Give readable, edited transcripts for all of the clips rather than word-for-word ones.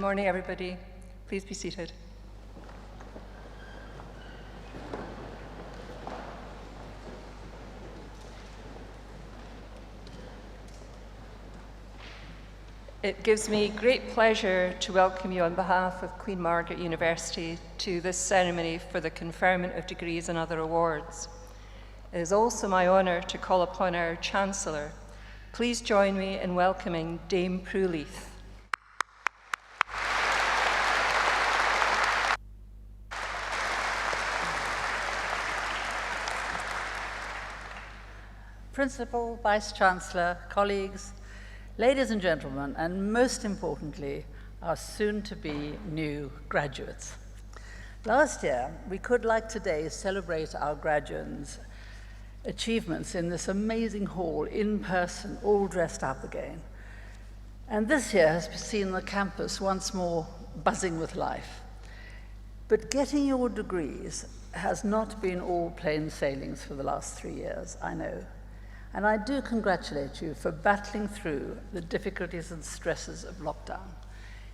Good morning, everybody. Please be seated. It gives me great pleasure to welcome you on behalf of Queen Margaret University to this ceremony for the conferment of degrees and other awards. It is also my honour to call upon our Chancellor. Please join me in welcoming Dame Prue-Leith. Principal, Vice-Chancellor, colleagues, ladies and gentlemen, and most importantly, our soon-to-be new graduates. Last year, we could, like today, celebrate our graduates' achievements in this amazing hall, in person, all dressed up again. And this year has seen the campus once more buzzing with life. But getting your degrees has not been all plain sailings for the last 3 years, I know. And I do congratulate you for battling through the difficulties and stresses of lockdown.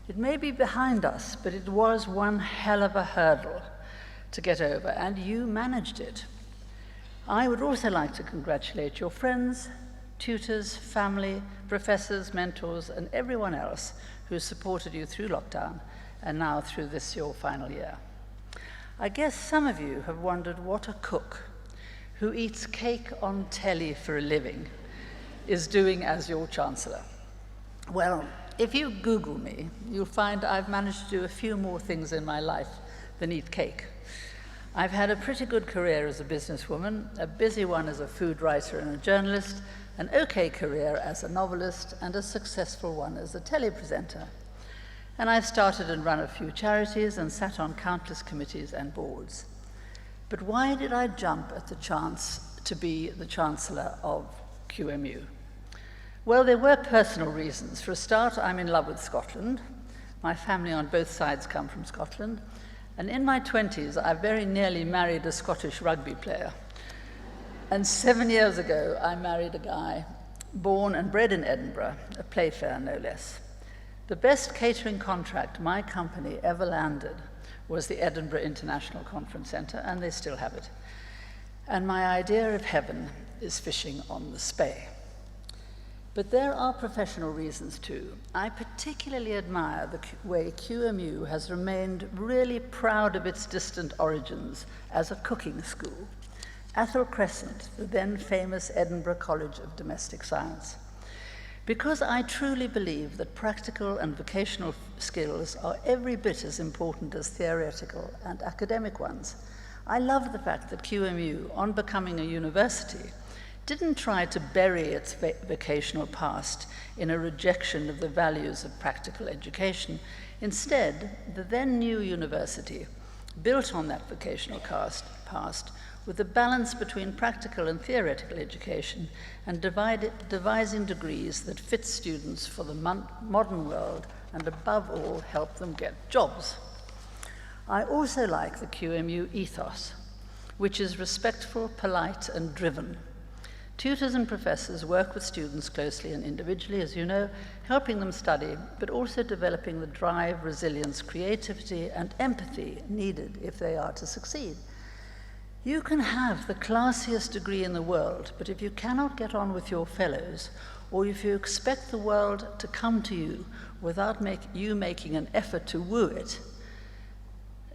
It may be behind us, but it was one hell of a hurdle to get over, and you managed it. I would also like to congratulate your friends, tutors, family, professors, mentors, and everyone else who supported you through lockdown and now through this your final year. I guess some of you have wondered what a cook who eats cake on telly for a living is doing as your Chancellor. Well, if you Google me, you'll find I've managed to do a few more things in my life than eat cake. I've had a pretty good career as a businesswoman, a busy one as a food writer and a journalist, an okay career as a novelist, and a successful one as a telepresenter. And I've started and run a few charities and sat on countless committees and boards. But why did I jump at the chance to be the Chancellor of QMU? Well, there were personal reasons. For a start, I'm in love with Scotland. My family on both sides come from Scotland. And in my 20s, I very nearly married a Scottish rugby player. And 7 years ago, I married a guy born and bred in Edinburgh, a Playfair no less. The best catering contract my company ever landed was the Edinburgh International Conference Centre, and they still have it. And my idea of heaven is fishing on the Spey. But there are professional reasons too. I particularly admire the way QMU has remained really proud of its distant origins as a cooking school. Athol Crescent, the then famous Edinburgh College of Domestic Science. Because I truly believe that practical and vocational skills are every bit as important as theoretical and academic ones, I love the fact that QMU, on becoming a university, didn't try to bury its vocational past in a rejection of the values of practical education. Instead, the then new university built on that vocational past with a balance between practical and theoretical education and devising degrees that fit students for the modern world and above all help them get jobs. I also like the QMU ethos, which is respectful, polite, and driven. Tutors and professors work with students closely and individually, as you know, helping them study, but also developing the drive, resilience, creativity, and empathy needed if they are to succeed. You can have the classiest degree in the world, but if you cannot get on with your fellows, or if you expect the world to come to you without you making an effort to woo it,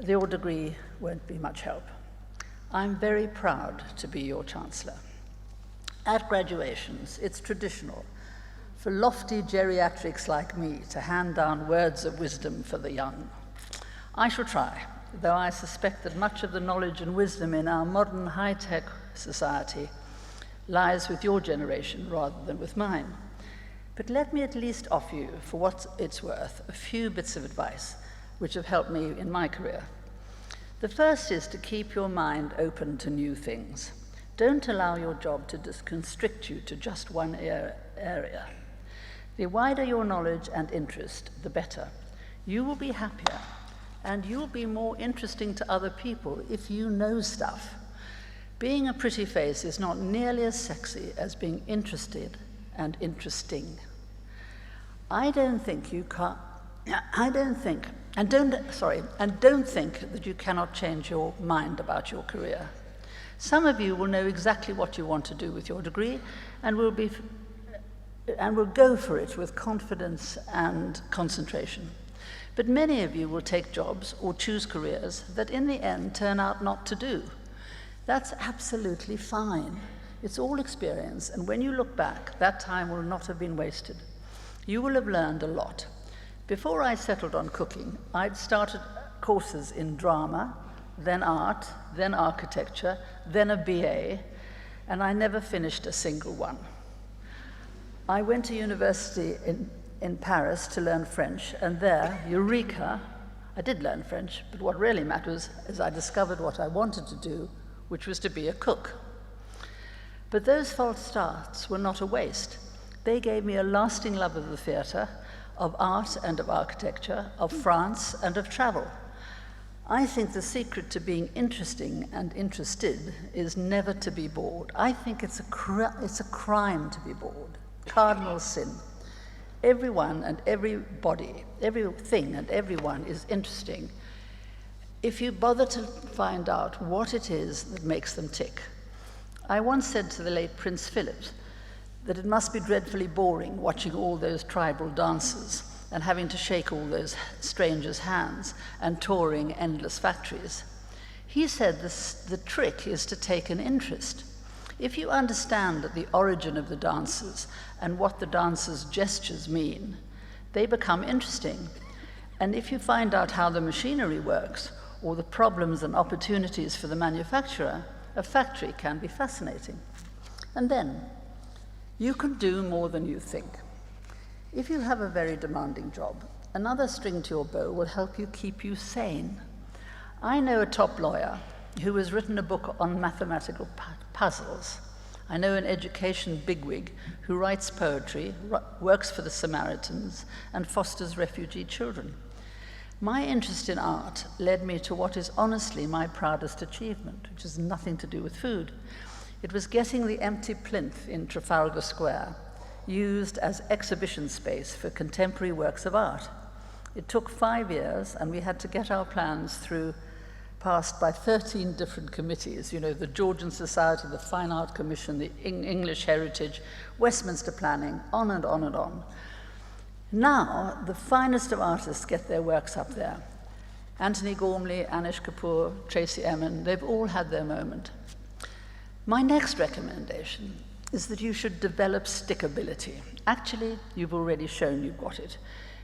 your degree won't be much help. I'm very proud to be your Chancellor. At graduations, it's traditional for lofty geriatrics like me to hand down words of wisdom for the young. I shall try, though I suspect that much of the knowledge and wisdom in our modern high-tech society lies with your generation rather than with mine. But let me at least offer you, for what it's worth, a few bits of advice which have helped me in my career. The first is to keep your mind open to new things. Don't allow your job to constrict you to just one area. The wider your knowledge and interest, the better. You will be happier, and you'll be more interesting to other people if you know stuff. Being a pretty face is not nearly as sexy as being interested and interesting. I don't think you I don't think, and don't think that you cannot change your mind about your career. Some of you will know exactly what you want to do with your degree and will go for it with confidence and concentration. But many of you will take jobs or choose careers that in the end turn out not to do. That's absolutely fine. It's all experience, and when you look back, that time will not have been wasted. You will have learned a lot. Before I settled on cooking, I'd started courses in drama, then art, then architecture, then a BA, and I never finished a single one. I went to university in Paris to learn French, and there, eureka, I did learn French, but what really matters is I discovered what I wanted to do, which was to be a cook. But those false starts were not a waste. They gave me a lasting love of the theatre, of art and of architecture, of France and of travel. I think the secret to being interesting and interested is never to be bored. I think it's a crime to be bored. Cardinal sin. Everyone and everybody, everything and everyone is interesting if you bother to find out what it is that makes them tick. I once said to the late Prince Philip that it must be dreadfully boring watching all those tribal dances and having to shake all those strangers' hands and touring endless factories. He said the trick is to take an interest. If you understand the origin of the dances and what the dancers' gestures mean, they become interesting. And if you find out how the machinery works or the problems and opportunities for the manufacturer, a factory can be fascinating. And then, you can do more than you think. If you have a very demanding job, another string to your bow will help you keep you sane. I know a top lawyer who has written a book on mathematical puzzles. I know an education bigwig who writes poetry, works for the Samaritans, and fosters refugee children. My interest in art led me to what is honestly my proudest achievement, which has nothing to do with food. It was getting the empty plinth in Trafalgar Square used as exhibition space for contemporary works of art. It took 5 years, and we had to get our plans passed by 13 different committees, the Georgian Society, the Fine Art Commission, the English Heritage, Westminster Planning, on and on and on. Now, the finest of artists get their works up there. Anthony Gormley, Anish Kapoor, Tracy Emin, they've all had their moment. My next recommendation is that you should develop stickability. Actually, you've already shown you've got it,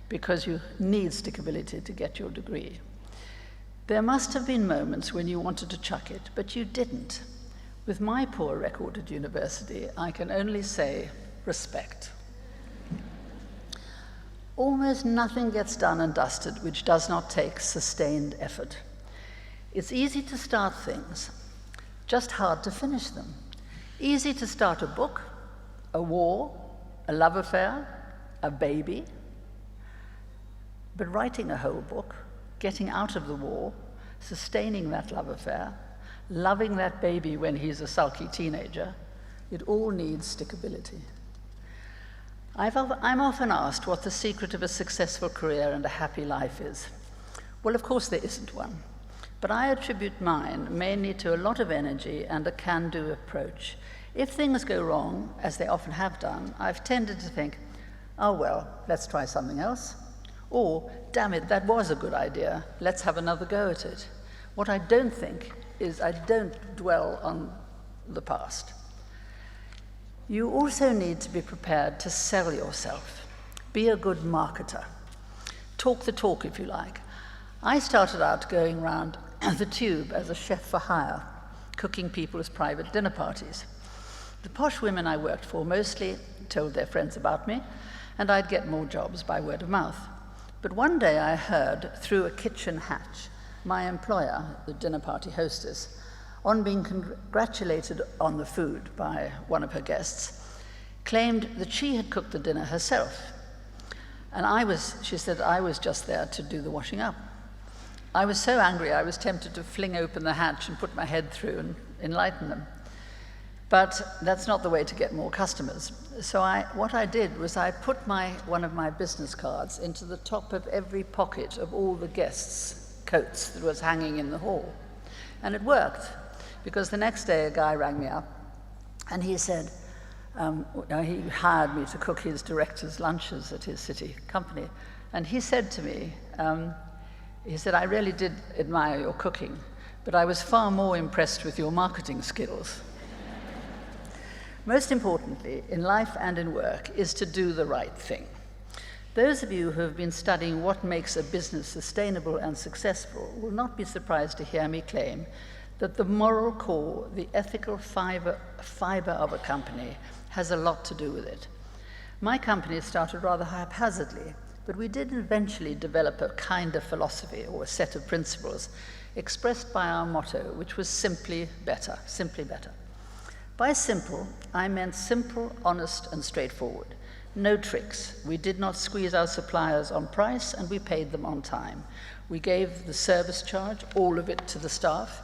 because you need stickability to get your degree. There must have been moments when you wanted to chuck it, but you didn't. With my poor record at university, I can only say respect. Almost nothing gets done and dusted which does not take sustained effort. It's easy to start things, just hard to finish them. Easy to start a book, a war, a love affair, a baby. But writing a whole book, getting out of the war, sustaining that love affair, loving that baby when he's a sulky teenager, it all needs stickability. I'm often asked what the secret of a successful career and a happy life is. Well, of course there isn't one, but I attribute mine mainly to a lot of energy and a can-do approach. If things go wrong, as they often have done, I've tended to think, oh well, let's try something else. Or, damn it, that was a good idea, let's have another go at it. What I don't think is I don't dwell on the past. You also need to be prepared to sell yourself. Be a good marketer. Talk the talk, if you like. I started out going around the tube as a chef for hire, cooking people's private dinner parties. The posh women I worked for mostly told their friends about me, and I'd get more jobs by word of mouth. But one day I heard, through a kitchen hatch, my employer, the dinner party hostess, on being congratulated on the food by one of her guests, claimed that she had cooked the dinner herself. And she said, I was just there to do the washing up. I was so angry I was tempted to fling open the hatch and put my head through and enlighten them. But that's not the way to get more customers. So what I did was I put one of my business cards into the top of every pocket of all the guests' coats that was hanging in the hall. And it worked, because the next day a guy rang me up and he said, he hired me to cook his director's lunches at his city company. And he said to me, he said, I really did admire your cooking, but I was far more impressed with your marketing skills. Most importantly, in life and in work, is to do the right thing. Those of you who have been studying what makes a business sustainable and successful will not be surprised to hear me claim that the moral core, the ethical fiber of a company, has a lot to do with it. My company started rather haphazardly, but we did eventually develop a kind of philosophy or a set of principles expressed by our motto, which was simply better, simply better. By simple, I meant simple, honest, and straightforward. No tricks. We did not squeeze our suppliers on price, and we paid them on time. We gave the service charge, all of it, to the staff,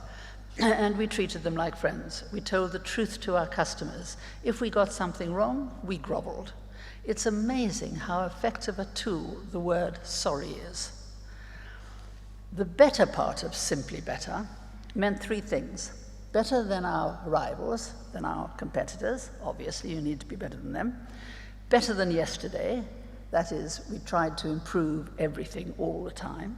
and we treated them like friends. We told the truth to our customers. If we got something wrong, we groveled. It's amazing how effective a tool the word sorry is. The better part of simply better meant three things. Better than our rivals, than our competitors. Obviously, you need to be better than them. Better than yesterday. That is, we tried to improve everything all the time.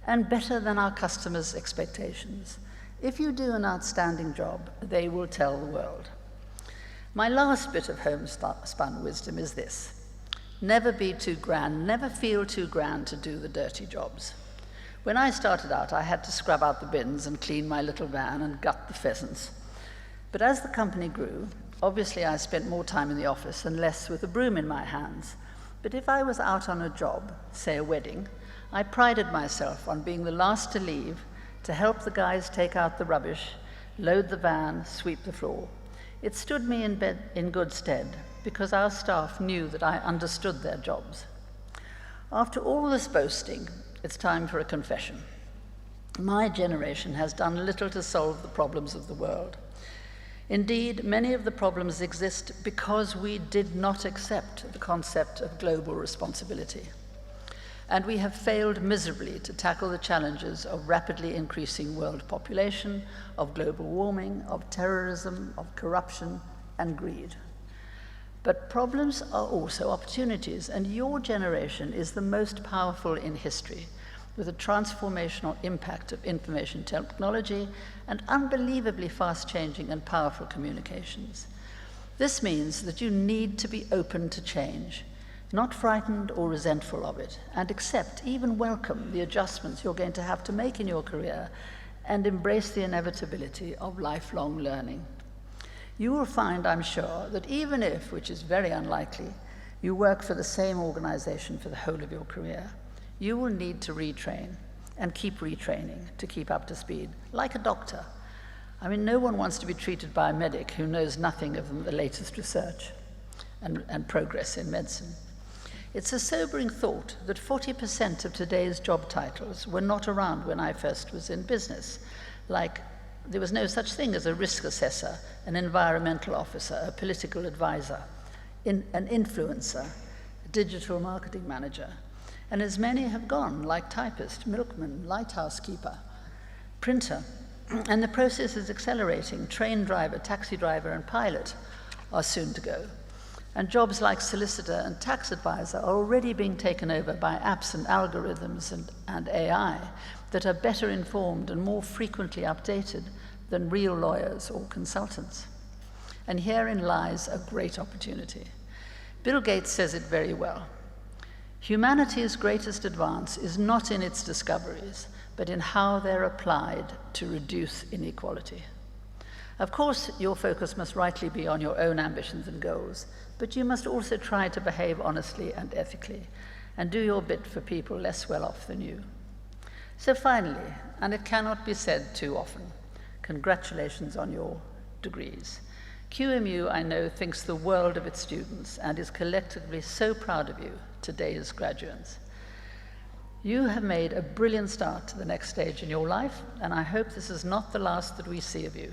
And better than our customers' expectations. If you do an outstanding job, they will tell the world. My last bit of homespun wisdom is this. Never be too grand, never feel too grand to do the dirty jobs. When I started out, I had to scrub out the bins and clean my little van and gut the pheasants. But as the company grew, obviously I spent more time in the office and less with a broom in my hands. But if I was out on a job, say a wedding, I prided myself on being the last to leave to help the guys take out the rubbish, load the van, sweep the floor. It stood me in good stead because our staff knew that I understood their jobs. After all this boasting, it's time for a confession. My generation has done little to solve the problems of the world. Indeed, many of the problems exist because we did not accept the concept of global responsibility. And we have failed miserably to tackle the challenges of rapidly increasing world population, of global warming, of terrorism, of corruption, and greed. But problems are also opportunities, and your generation is the most powerful in history, with a transformational impact of information technology and unbelievably fast-changing and powerful communications. This means that you need to be open to change, not frightened or resentful of it, and accept, even welcome, the adjustments you're going to have to make in your career, and embrace the inevitability of lifelong learning. You will find, I'm sure, that even if, which is very unlikely, you work for the same organization for the whole of your career, you will need to retrain and keep retraining to keep up to speed, like a doctor. I mean, no one wants to be treated by a medic who knows nothing of the latest research and progress in medicine. It's a sobering thought that 40% of today's job titles were not around when I first was in business, like there was no such thing as a risk assessor, an environmental officer, a political advisor, an influencer, a digital marketing manager. And as many have gone, like typist, milkman, lighthouse keeper, printer. And the process is accelerating. Train driver, taxi driver, and pilot are soon to go. And jobs like solicitor and tax advisor are already being taken over by apps and algorithms and AI that are better informed and more frequently updated than real lawyers or consultants. And herein lies a great opportunity. Bill Gates says it very well. Humanity's greatest advance is not in its discoveries, but in how they're applied to reduce inequality. Of course, your focus must rightly be on your own ambitions and goals, but you must also try to behave honestly and ethically, and do your bit for people less well off than you. So finally, and it cannot be said too often, congratulations on your degrees. QMU, I know, thinks the world of its students and is collectively so proud of you, today's graduates. You have made a brilliant start to the next stage in your life, and I hope this is not the last that we see of you.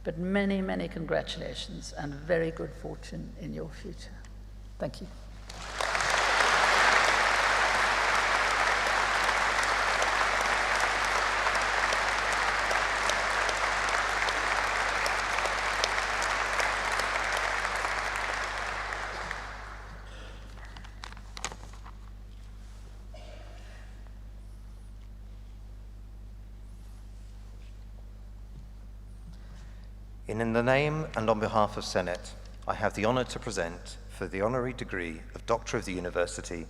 but many, many congratulations and very good fortune in your future. Thank you. In the name and on behalf of Senate, I have the honour to present, for the honorary degree of Doctor of the University,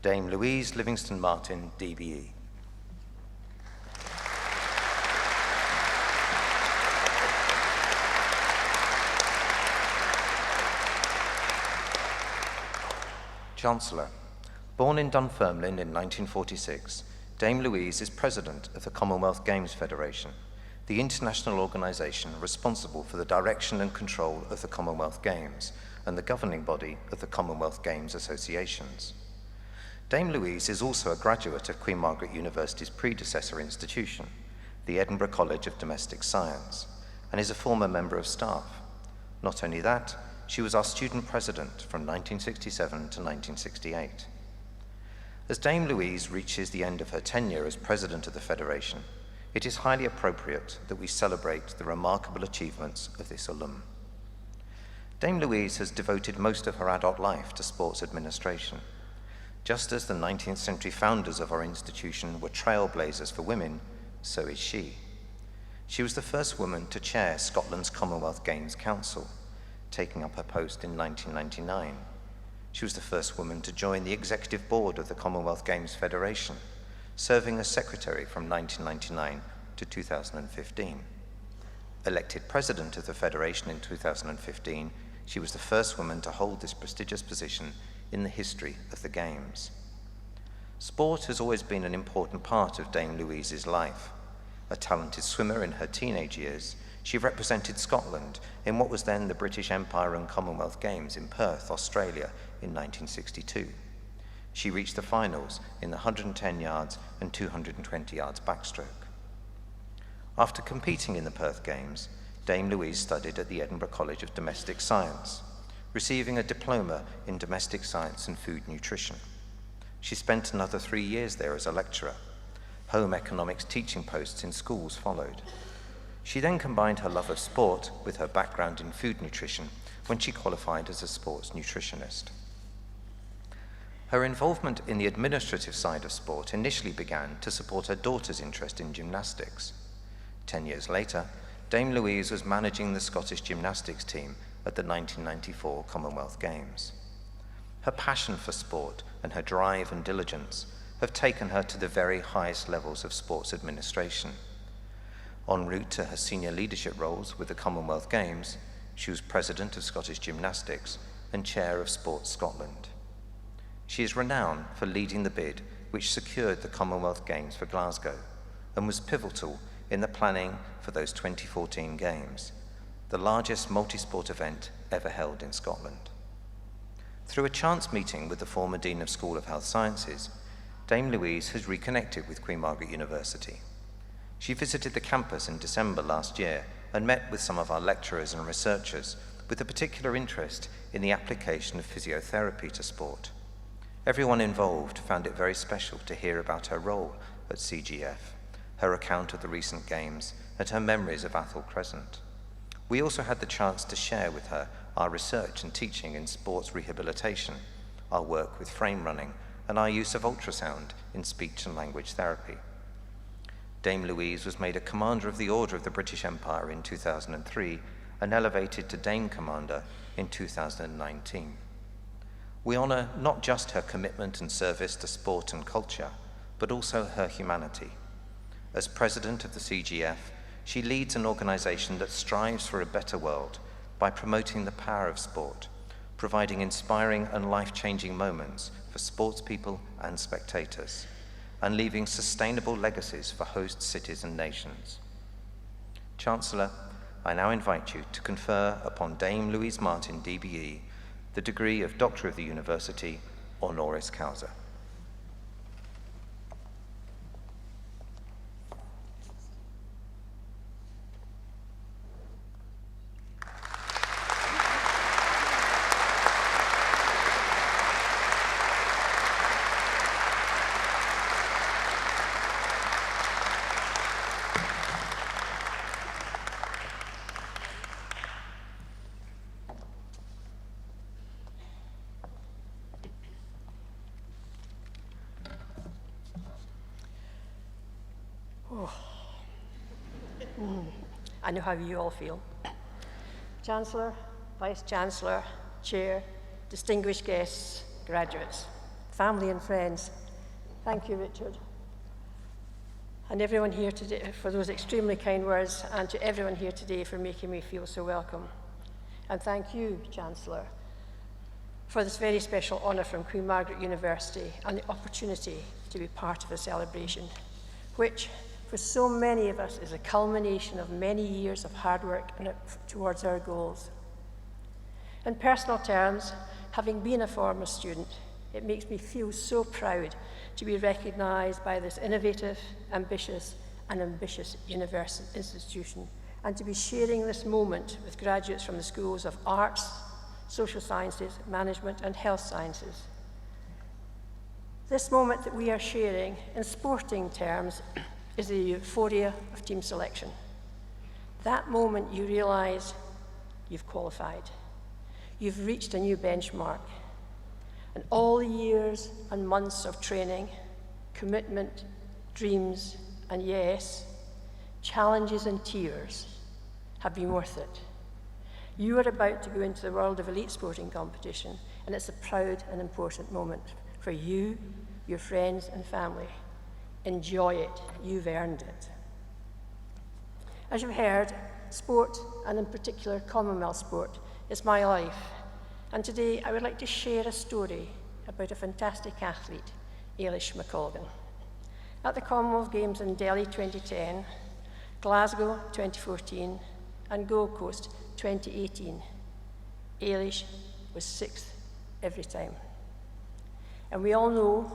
Dame Louise Livingston Martin, DBE. Chancellor, born in Dunfermline in 1946, Dame Louise is President of the Commonwealth Games Federation, the international organisation responsible for the direction and control of the Commonwealth Games and the governing body of the Commonwealth Games Associations. Dame Louise is also a graduate of Queen Margaret University's predecessor institution, the Edinburgh College of Domestic Science, and is a former member of staff. Not only that, she was our student president from 1967 to 1968. As Dame Louise reaches the end of her tenure as president of the Federation, it is highly appropriate that we celebrate the remarkable achievements of this alum. Dame Louise has devoted most of her adult life to sports administration. Just as the 19th century founders of our institution were trailblazers for women, so is she. She was the first woman to chair Scotland's Commonwealth Games Council, taking up her post in 1999. She was the first woman to join the executive board of the Commonwealth Games Federation, serving as secretary from 1999 to 2015. Elected president of the Federation in 2015, she was the first woman to hold this prestigious position in the history of the Games. Sport has always been an important part of Dame Louise's life. A talented swimmer in her teenage years, she represented Scotland in what was then the British Empire and Commonwealth Games in Perth, Australia in 1962. She reached the finals in the 110 yards and 220 yards backstroke. After competing in the Perth Games, Dame Louise studied at the Edinburgh College of Domestic Science, receiving a diploma in domestic science and food nutrition. She spent another 3 years there as a lecturer. Home economics teaching posts in schools followed. She then combined her love of sport with her background in food nutrition when she qualified as a sports nutritionist. Her involvement in the administrative side of sport initially began to support her daughter's interest in gymnastics. 10 years later, Dame Louise was managing the Scottish gymnastics team at the 1994 Commonwealth Games. Her passion for sport and her drive and diligence have taken her to the very highest levels of sports administration. En route to her senior leadership roles with the Commonwealth Games, she was president of Scottish Gymnastics and chair of Sports Scotland. She is renowned for leading the bid which secured the Commonwealth Games for Glasgow and was pivotal in the planning for those 2014 Games, the largest multi-sport event ever held in Scotland. Through a chance meeting with the former Dean of School of Health Sciences, Dame Louise has reconnected with Queen Margaret University. She visited the campus in December last year and met with some of our lecturers and researchers with a particular interest in the application of physiotherapy to sport. Everyone involved found it very special to hear about her role at CGF, her account of the recent Games, and her memories of Athol Crescent. We also had the chance to share with her our research and teaching in sports rehabilitation, our work with frame running, and our use of ultrasound in speech and language therapy. Dame Louise was made a Commander of the Order of the British Empire in 2003 and elevated to Dame Commander in 2019. We honour not just her commitment and service to sport and culture, but also her humanity. As president of the CGF, she leads an organisation that strives for a better world by promoting the power of sport, providing inspiring and life-changing moments for sportspeople and spectators, and leaving sustainable legacies for host cities and nations. Chancellor, I now invite you to confer upon Dame Louise Martin, DBE, the degree of Doctor of the University, honoris causa. I know how you all feel. Chancellor, Vice-Chancellor, Chair, distinguished guests, graduates, family and friends, thank you, Richard. And everyone here today for those extremely kind words, and to everyone here today for making me feel so welcome. And thank you, Chancellor, for this very special honour from Queen Margaret University and the opportunity to be part of a celebration, which for so many of us is a culmination of many years of hard work and towards our goals. In personal terms, having been a former student, it makes me feel so proud to be recognised by this innovative, ambitious university institution, and to be sharing this moment with graduates from the schools of arts, social sciences, management and health sciences. This moment that we are sharing in sporting terms is the euphoria of team selection. That moment you realise you've qualified, you've reached a new benchmark, and all the years and months of training, commitment, dreams, and yes, challenges and tears have been worth it. You are about to go into the world of elite sporting competition, and it's a proud and important moment for you, your friends and family. Enjoy it, you've earned it. As you've heard, sport, and in particular Commonwealth sport, is my life. And today I would like to share a story about a fantastic athlete, Eilish McColgan. At the Commonwealth Games in Delhi 2010, Glasgow 2014, and Gold Coast 2018, Eilish was 6th every time. And we all know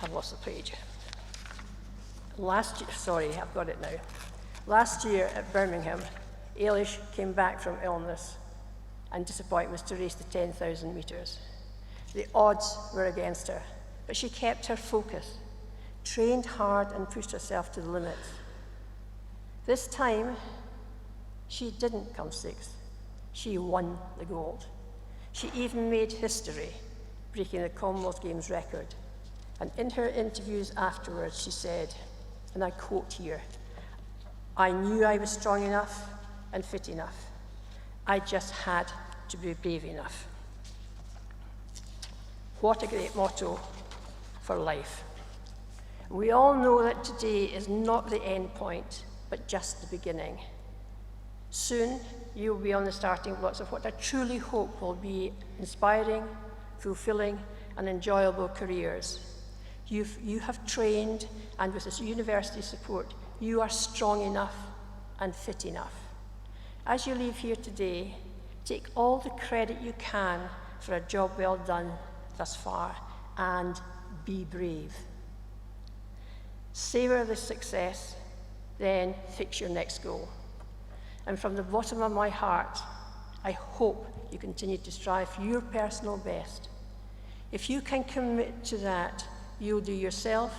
I've lost the page. Last year at Birmingham, Eilish came back from illness and disappointments to race the 10,000 metres. The odds were against her, but she kept her focus, trained hard and pushed herself to the limits. This time, she didn't come 6th. She won the gold. She even made history, breaking the Commonwealth Games record. And in her interviews afterwards, she said, and I quote here, "I knew I was strong enough and fit enough. I just had to be brave enough." What a great motto for life. We all know that today is not the end point, but just the beginning. Soon, you will be on the starting blocks of what I truly hope will be inspiring, fulfilling, and enjoyable careers. You have trained, and with this university support, you are strong enough and fit enough. As you leave here today, take all the credit you can for a job well done thus far, and be brave. Savour the success, then fix your next goal. And from the bottom of my heart, I hope you continue to strive for your personal best. If you can commit to that, you'll do yourself,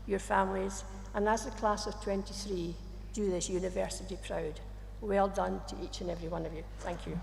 your families, and as the class of 23, do this university proud. Well done to each and every one of you. Thank you.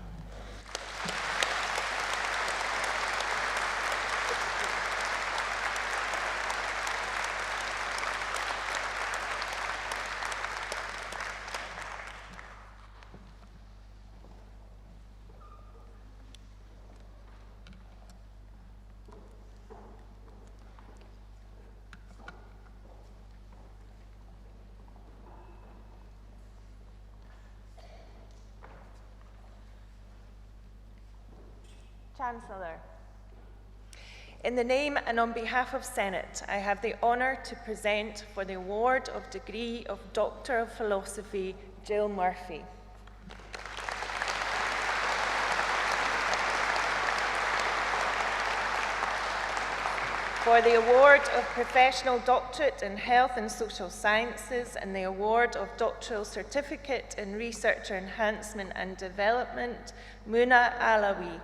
Chancellor, in the name and on behalf of Senate, I have the honour to present for the award of degree of Doctor of Philosophy, Jill Murphy. For the award of Professional Doctorate in Health and Social Sciences and the award of Doctoral Certificate in Researcher Enhancement and Development, Muna Alawi.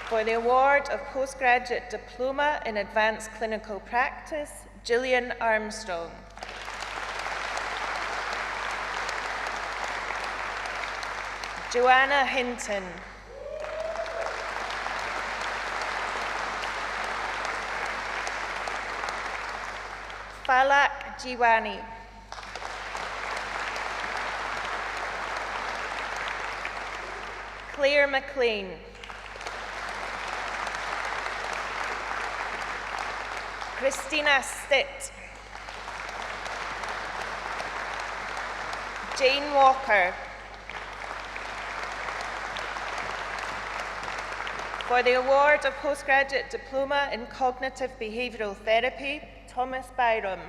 For the award of Postgraduate Diploma in Advanced Clinical Practice, Gillian Armstrong. Joanna Hinton. Falak Jiwani. Claire McLean. Christina Stitt. Jane Walker. For the award of Postgraduate Diploma in Cognitive Behavioural Therapy, Thomas Byram.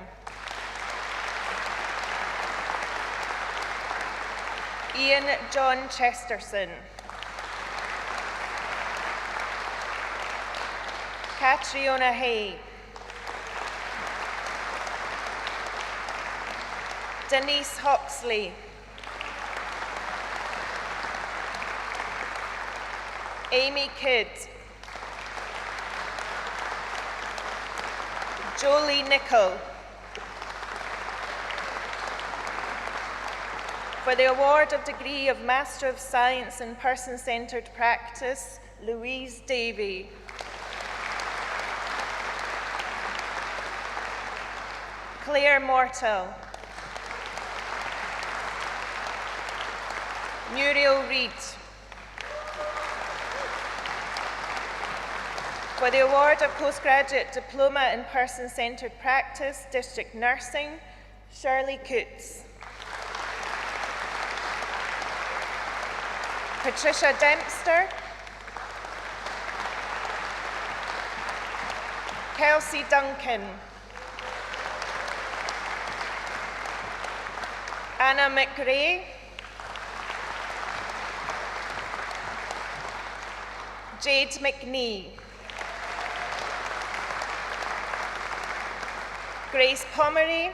Ian John Chesterton. Catriona Hay. Denise Hawksley. Amy Kidd. Jolie Nichol. For the award of degree of Master of Science in Person-Centred Practice, Louise Davey. Claire Mortel. Muriel Reid. For the award of Postgraduate Diploma in Person-Centred Practice, District Nursing, Shirley Coots. Patricia Dempster. Kelsey Duncan. Anna McRae. Jade McNee. Grace Pomery.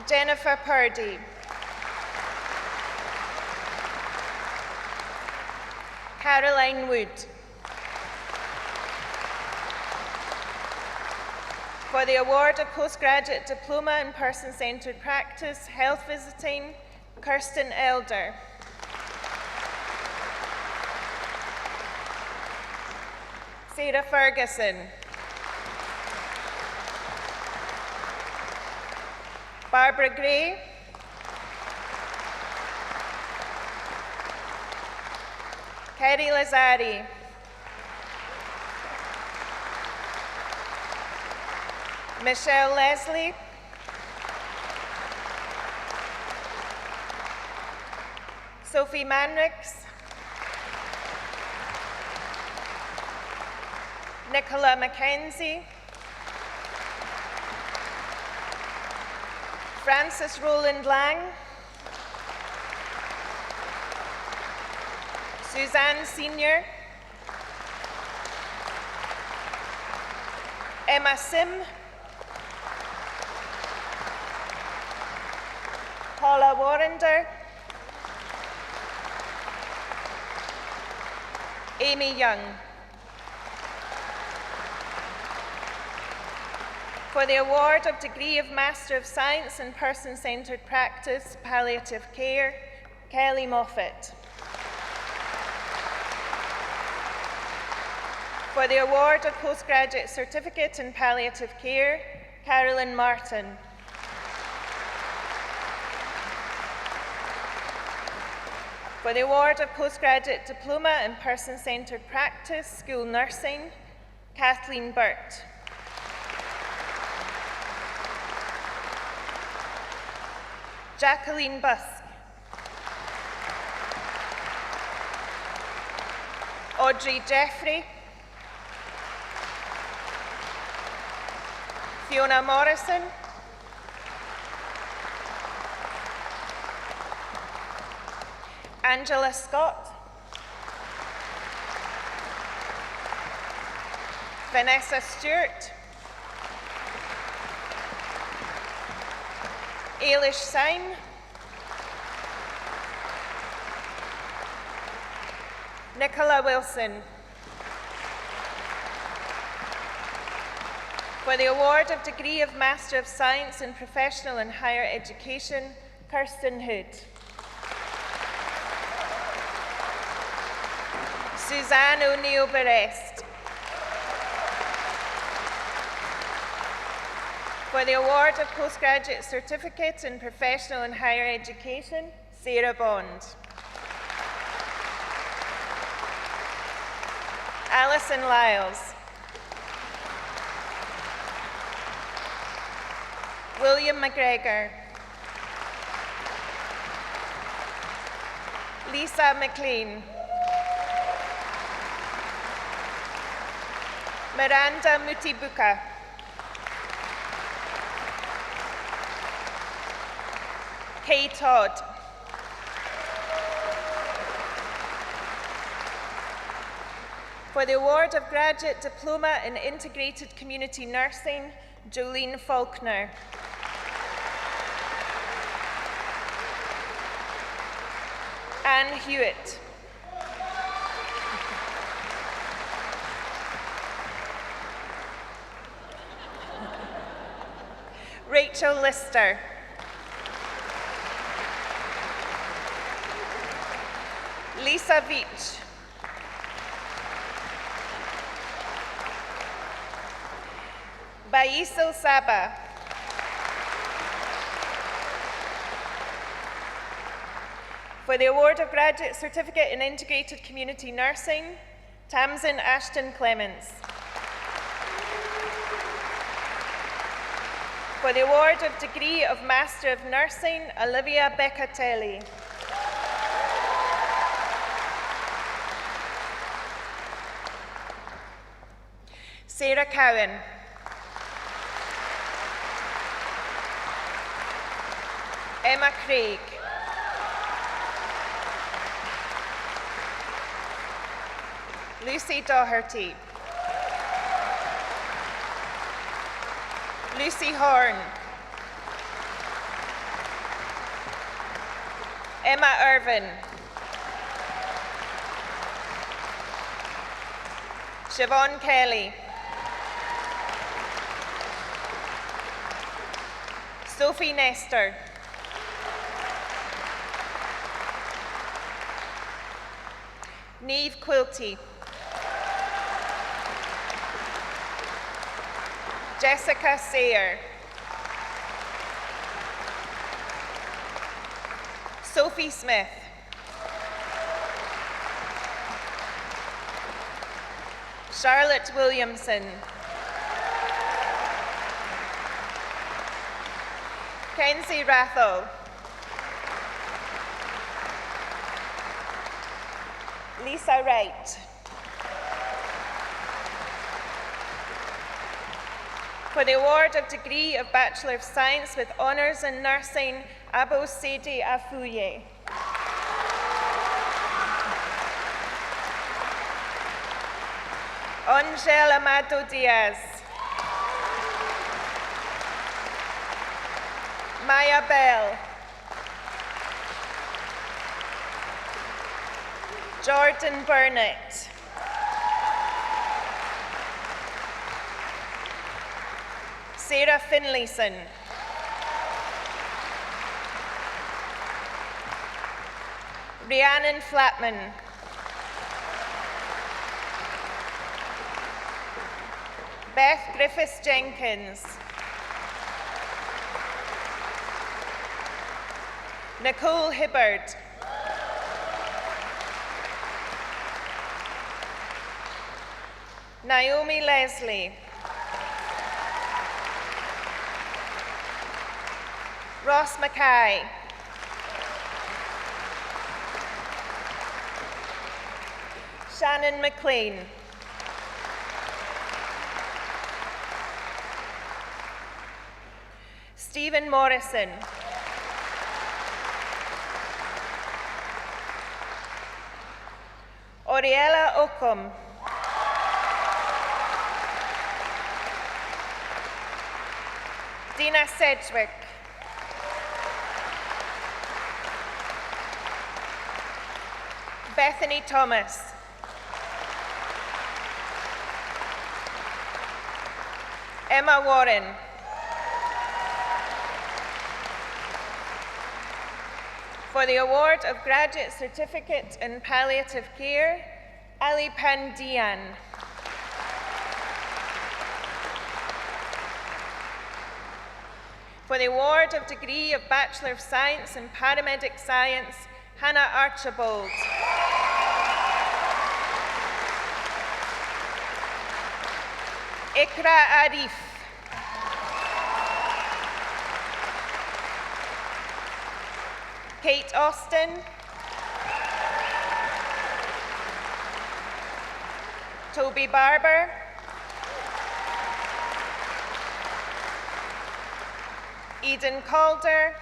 Jennifer Purdy. Caroline Wood. For the award of Postgraduate Diploma in Person-Centred Practice, Health Visiting, Kirsten Elder. Sarah Ferguson. Barbara Gray. Kerry Lazari. Michelle Leslie. Sophie Manricks. Nicola Mackenzie. Francis Roland Lang. Suzanne Senior. Emma Sim. Paula Warrender. Amy Young. For the award of degree of Master of Science in Person-Centred Practice, Palliative Care, Kelly Moffat. For the award of Postgraduate Certificate in Palliative Care, Carolyn Martin. For the award of Postgraduate Diploma in Person-Centred Practice, School Nursing, Kathleen Burt. Jacqueline Busk. Audrey Jeffrey. Fiona Morrison. Angela Scott. Vanessa Stewart. Ailish Syme. Nicola Wilson. For the award of Degree of Master of Science in Professional and Higher Education, Kirsten Hood. Suzanne O'Neill Berest. For the award of Postgraduate Certificate in Professional and Higher Education, Sarah Bond. Alison Lyles. William McGregor. Lisa McLean. Miranda Mutibuka. Kay Todd. For the award of Graduate Diploma in Integrated Community Nursing, Jolene Faulkner. Anne Hewitt. Rachel Lister. Lisa Veach. Baisil Saba. For the award of Graduate Certificate in Integrated Community Nursing, Tamsin Ashton Clements. For the award of Degree of Master of Nursing, Olivia Beccatelli. Sarah Cowan. Emma Craig. Lucy Doherty. Lucy Horn. Emma Irvin. Siobhan Kelly. Sophie Nestor. Neve Quilty. Jessica Sayer. Sophie Smith. Charlotte Williamson. Kenzie Rathel. Lisa Wright. For the award of Degree of Bachelor of Science with Honours in Nursing, Abo Sedi Afuye. Angel Amado Diaz. Maya Bell. Jordan Burnett. Sarah Finlayson. Rhiannon Flatman. Beth Griffiths Jenkins. Nicole Hibbard. Naomi Leslie. Ross Mackay. Shannon McLean. Stephen Morrison. Oriella Okum. Dina Sedgwick. Bethany Thomas. Emma Warren. For the award of Graduate Certificate in Palliative Care, Ali Pandian. For the award of Degree of Bachelor of Science in Paramedic Science, Hannah Archibald. Ikra Arif. Kate Austin. Toby Barber. Eden Calder.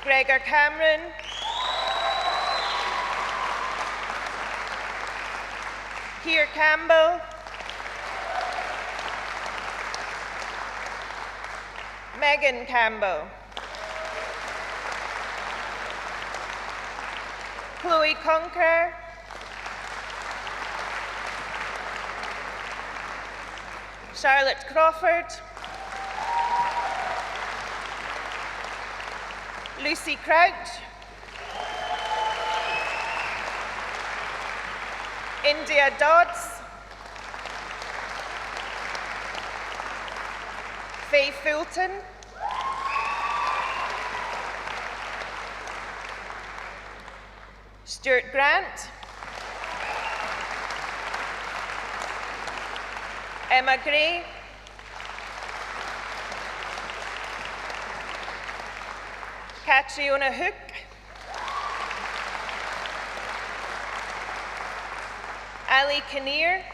Gregor Cameron. Keir Campbell. Megan Campbell. Chloe Conker. Charlotte Crawford. Lucy Crouch. India Dodds. Faye Fulton. Stuart Grant. Emma Gray. Catriona Hook. Ali Kinnear.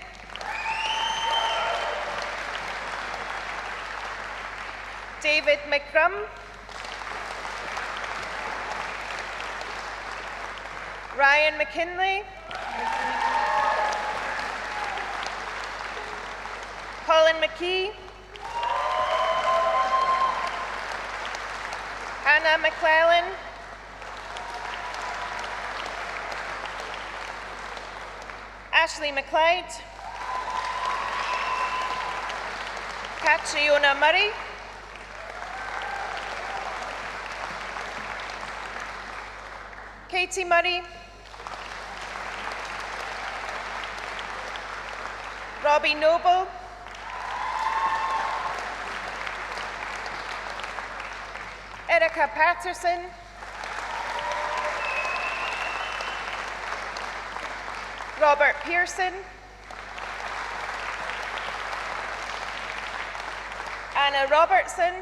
David McCrum. Ryan McKinley. Colin McKee. Hannah McClellan. Ashley McLeod. Catriona Murray. Katie Murray. Robbie Noble. Erica Patterson. Robert Pearson. Anna Robertson.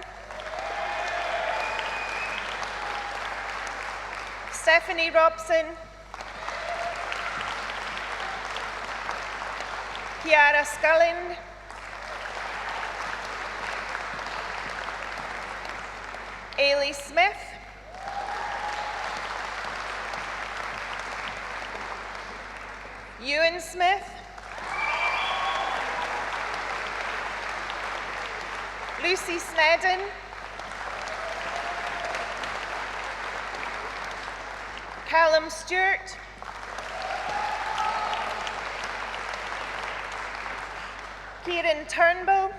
Stephanie Robson. Kiara Sculling. Ailey Smith. Ewan Smith. Lucy Snedden. Callum Stewart. Kieran Turnbull.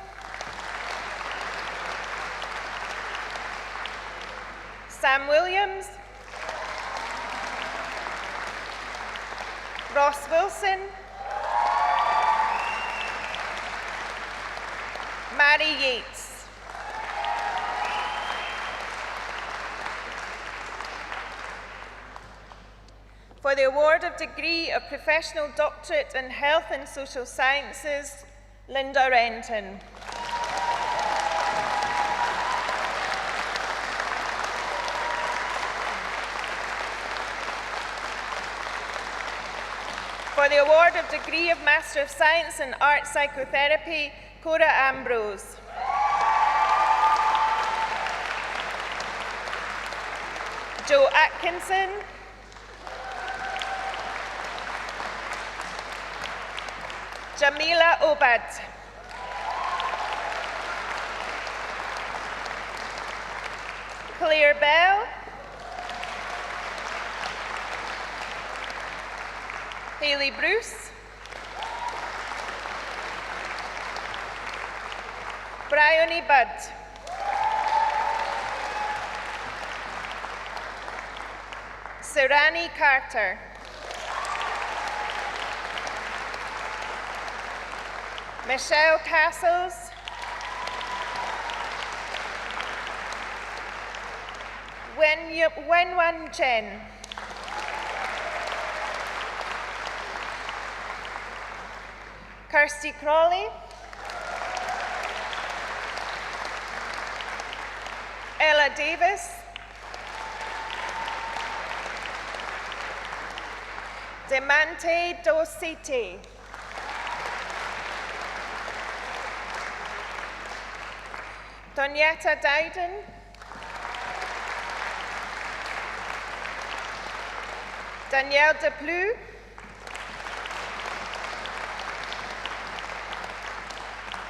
Sam Williams. Ross Wilson. Mary Yates. For the award of Degree of Professional Doctorate in Health and Social Sciences, Linda Renton. For the award of Degree of Master of Science in Art Psychotherapy, Cora Ambrose. Joe Atkinson. Jamila Obad. Claire Bell. Hayley Bruce. Bryony Budd. Serani Carter. Michelle Castles. Wenwan Chen. Kirsty Crawley. Ella Davis. Demante Dositi. Donietta Dowden. Danielle Deplu.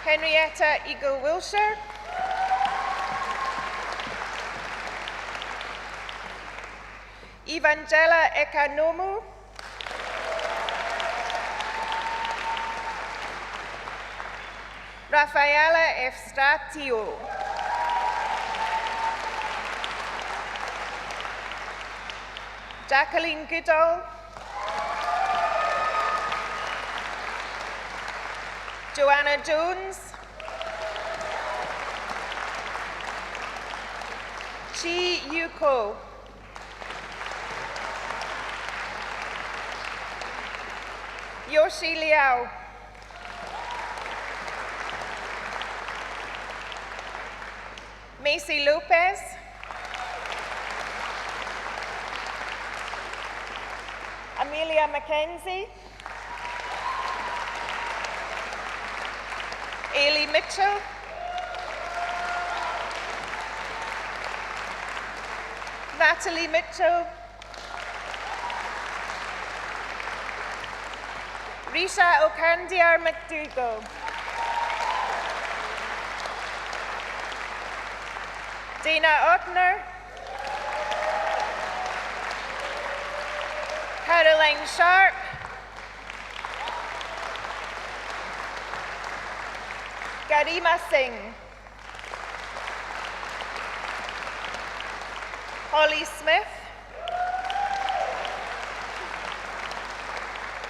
Henrietta Eagle-Wilshire. Evangela Ekanomu. Rafaela Efstratio. Jacqueline Goodall. Joanna Jones. Chi Yuko. Yoshi Liao. Macy Lopez. Amelia Mackenzie. Ailey Mitchell. Natalie Mitchell. Risha Okandiar McDougall. Dana Ottner. Caroline Sharp. Garima Singh. Holly Smith.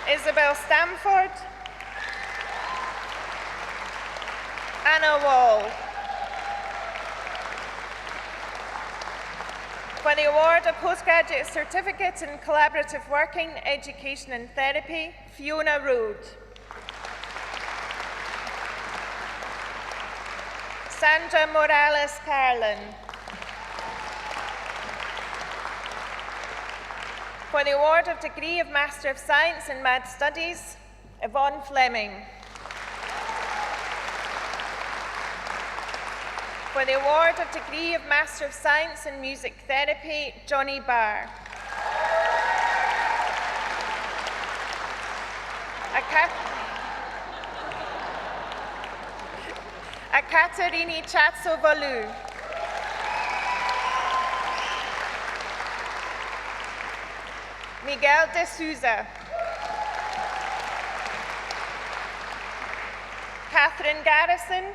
Isabel Stamford. Anna Wall. For the award of Postgraduate Certificate in Collaborative Working, Education and Therapy, Fiona Road. Sandra Morales Carlin. For the award of Degree of Master of Science in Mad Studies, Yvonne Fleming. For the award of Degree of Master of Science in Music Therapy, Johnny Barr. Akaterini Chatsovalu. Miguel de Souza. Catherine Garrison.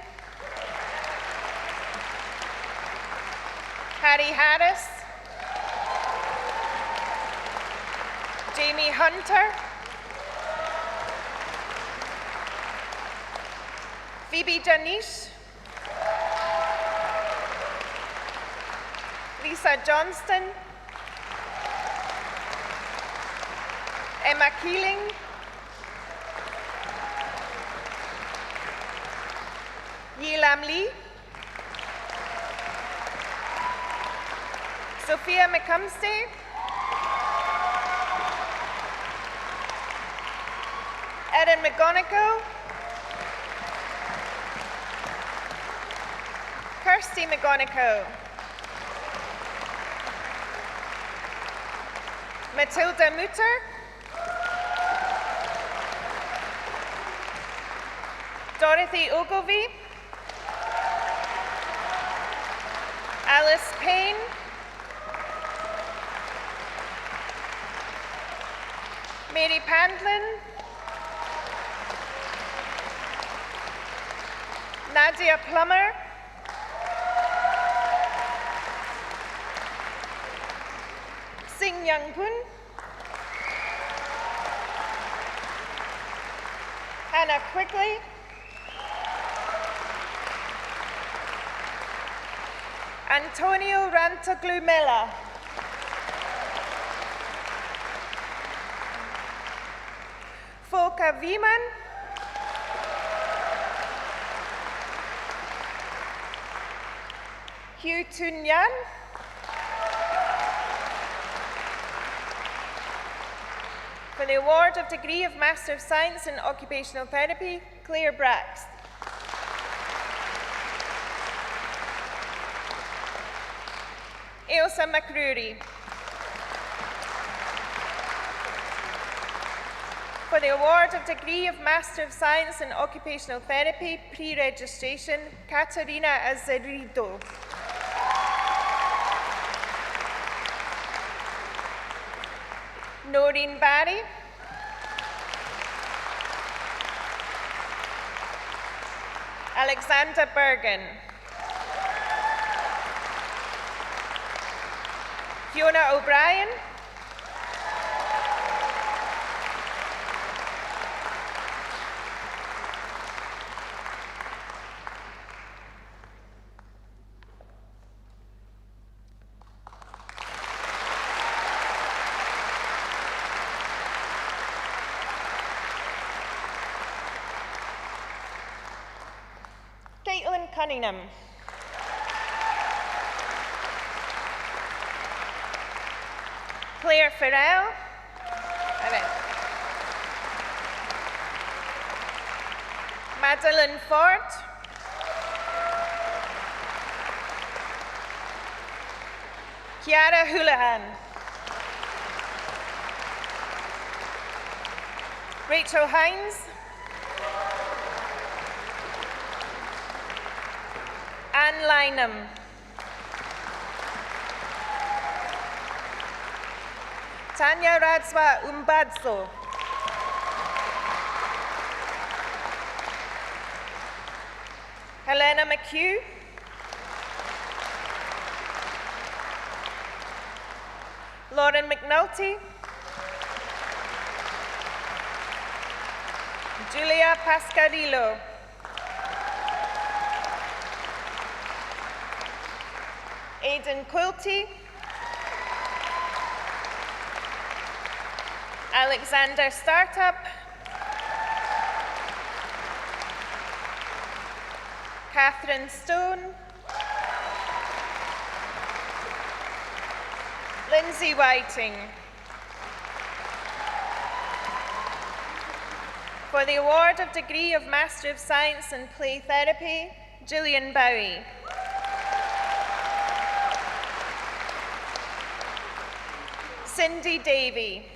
Harry Harris. Jamie Hunter. Phoebe Janice. Lisa Johnston. Emma Keeling. Yilam Lee. Sophia McCumstay. Erin McGonigal. Kirsty McGonigal. Matilda Mutter. Dorothy Ogilvie. Alice Payne. Mary Pandlin. Nadia Plummer, Sing Young Poon, Hannah Quigley, Antonio Rantaglumela, Folka Wieman, Hugh Tun Yan, for the award of Degree of Master of Science in Occupational Therapy, Claire Brax. Ailsa McCrory. For the award of Degree of Master of Science in Occupational Therapy, pre-registration, Caterina Azevedo. Noreen Barry. Alexander Bergen. Fiona O'Brien. Caitlin Cunningham. Claire Farrell. Madeline Ford. Chiara Houlihan. Rachel Hines. Anne Lynham. Tanya Radzwa Umbadzo. Helena McHugh. Lauren McNulty. Julia Pascarillo. Aidan Quilty. Alexander Startup. Catherine Stone. Lindsay Whiting. For the award of Degree of Master of Science in Play Therapy, Gillian Bowie. Cindy Davey.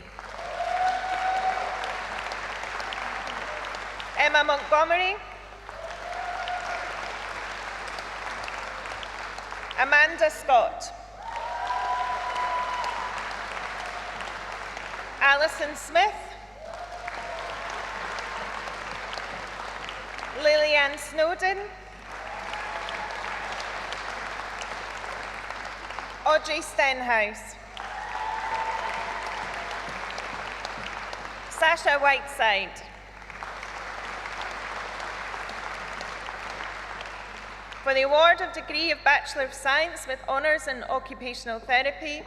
Emma Montgomery. Amanda Scott. Alison Smith. Lillian Snowden. Audrey Stenhouse. Sasha Whiteside. For the award of Degree of Bachelor of Science with Honours in Occupational Therapy,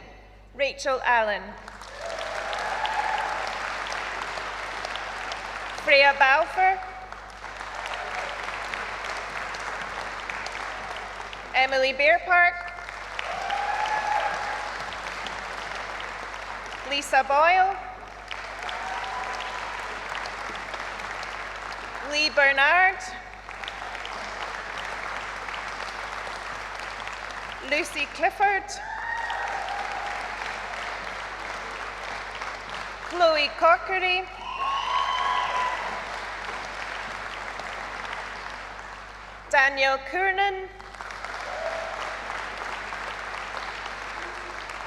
Rachel Allen. Freya Balfour. Emily Bearpark. Lisa Boyle. Lee Bernard. Lucy Clifford. Chloe Corkery. Daniel Kiernan.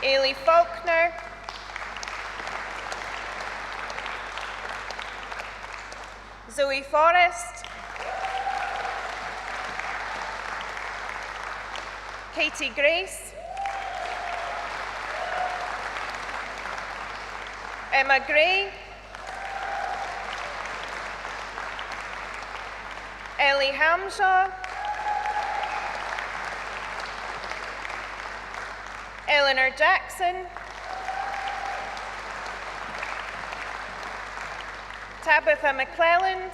Ailey Faulkner. Zoe Forrest. Katie Grace, Emma Gray, Ellie Hamshaw, Eleanor Jackson, Tabitha McClelland,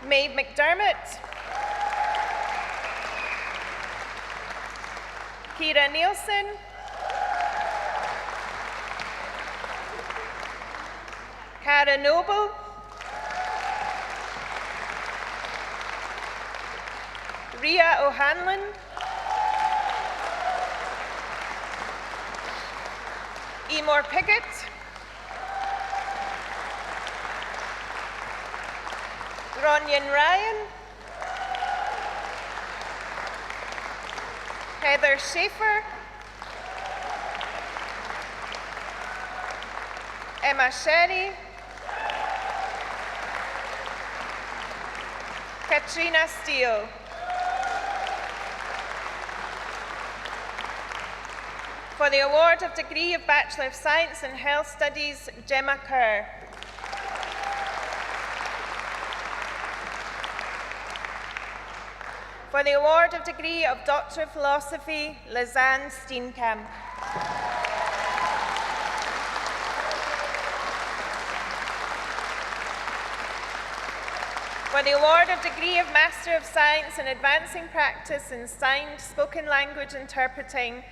Maeve McDermott, Kira Nielsen, Cara Noble, Ria O'Hanlon, Emor Piggott, Ronyan Ryan, Heather Schaefer, Emma Sherry, Katrina Steele, for the award of Degree of Bachelor of Science in Health Studies, Gemma Kerr. For the award of Degree of Doctor of Philosophy, Lizanne Steenkamp. For the award of Degree of Master of Science in Advancing Practice in Signed Spoken Language Interpreting,